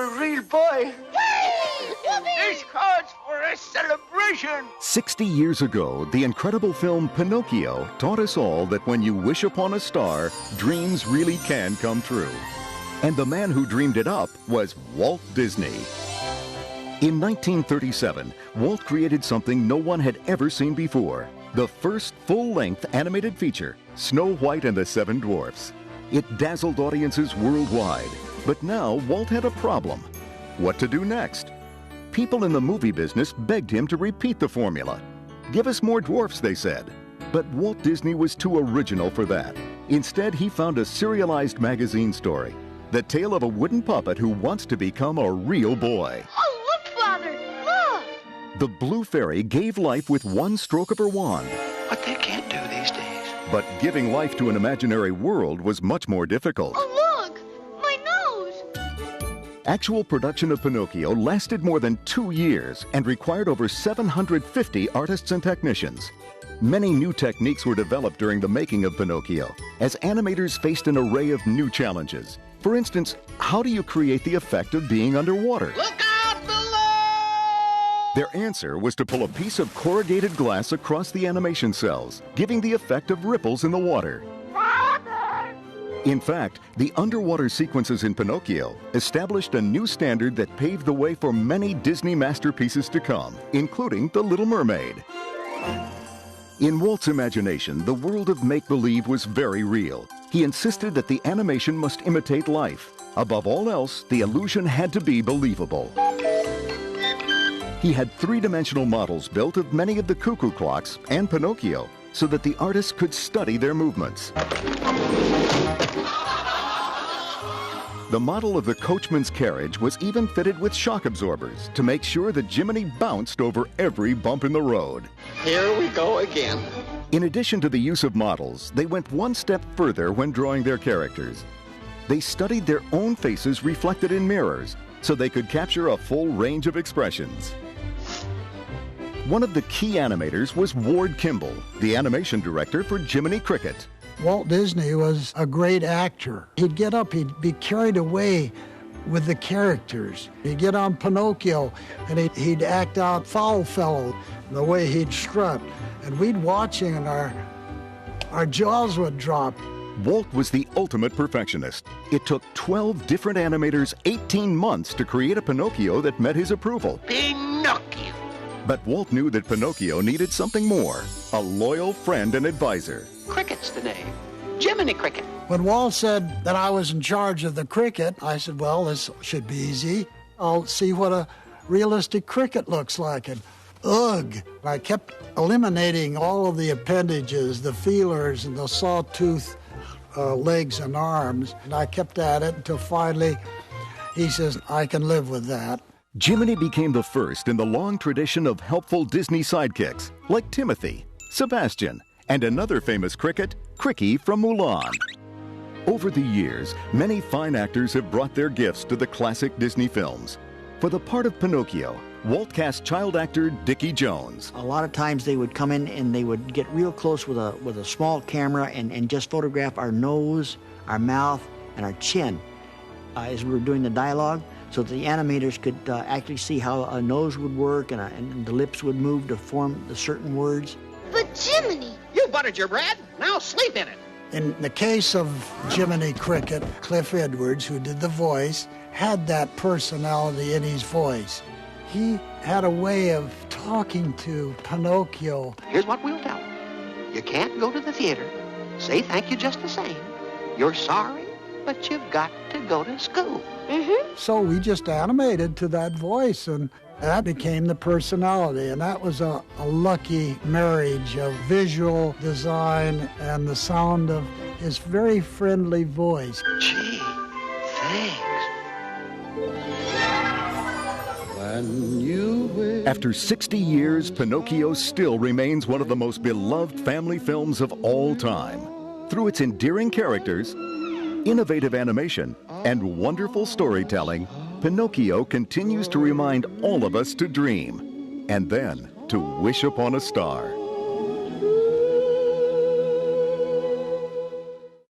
a real boy. This calls for a celebration. 60 years ago, the incredible film Pinocchio taught us all that when you wish upon a star, dreams really can come true. And the man who dreamed it up was Walt Disney. In 1937, Walt created something no one had ever seen before. The first full-length animated feature, Snow White and the Seven Dwarfs. It dazzled audiences worldwide. But now Walt had a problem. What to do next? People in the movie business begged him to repeat the formula. Give us more dwarfs, they said. But Walt Disney was too original for that. Instead, he found a serialized magazine story. The tale of a wooden puppet who wants to become a real boy. Oh, look, Father! Look! The Blue Fairy gave life with one stroke of her wand. What they can't do these days. But giving life to an imaginary world was much more difficult. Oh, look! My nose! Actual production of Pinocchio lasted more than 2 years and required over 750 artists and technicians. Many new techniques were developed during the making of Pinocchio, as animators faced an array of new challenges. For instance, how do you create the effect of being underwater? Look out below! Their answer was to pull a piece of corrugated glass across the animation cells, giving the effect of ripples in the water. In fact, the underwater sequences in Pinocchio established a new standard that paved the way for many Disney masterpieces to come, including The Little Mermaid. In Walt's imagination, the world of make-believe was very real. He insisted that the animation must imitate life. Above all else, the illusion had to be believable. He had three-dimensional models built of many of the cuckoo clocks and Pinocchio so that the artists could study their movements. The model of the coachman's carriage was even fitted with shock absorbers to make sure that Jiminy bounced over every bump in the road. Here we go again. In addition to the use of models, they went one step further when drawing their characters. They studied their own faces reflected in mirrors so they could capture a full range of expressions. One of the key animators was Ward Kimball, the animation director for Jiminy Cricket. Walt Disney was a great actor. He'd get up, he'd be carried away with the characters. He'd get on Pinocchio and he'd act out Foul Fellow, the way he'd strut. And we'd watch him and our jaws would drop. Walt was the ultimate perfectionist. It took 12 different animators 18 months to create a Pinocchio that met his approval. Pinocchio. But Walt knew that Pinocchio needed something more, a loyal friend and advisor. Cricket's the name. Jiminy Cricket. When Walt said that I was in charge of the cricket, I said, well, this should be easy. I'll see what a realistic cricket looks like. And ugh! I kept eliminating all of the appendages, the feelers and the sawtooth legs and arms. And I kept at it until finally he says, I can live with that. Jiminy became the first in the long tradition of helpful Disney sidekicks, like Timothy, Sebastian, and another famous cricket, Cricky from Mulan. Over the years, many fine actors have brought their gifts to the classic Disney films. For the part of Pinocchio, Walt cast child actor Dickie Jones. A lot of times they would come in and they would get real close with a small camera and just photograph our nose, our mouth, and our chin as we were doing the dialogue, so that the animators could actually see how a nose would work and the lips would move to form the certain words. But Jiminy! You buttered your bread. Now sleep in it. In the case of Jiminy Cricket, Cliff Edwards, who did the voice, had that personality in his voice. He had a way of talking to Pinocchio. Here's what we'll tell him. You can't go to the theater. Say thank you just the same. You're sorry, but you've got to go to school. So we just animated to that voice, and that became the personality. And that was a lucky marriage of visual design and the sound of his very friendly voice. Gee, thanks. After 60 years, Pinocchio still remains one of the most beloved family films of all time. Through its endearing characters, innovative animation, and wonderful storytelling, Pinocchio continues to remind all of us to dream, and then to wish upon a star.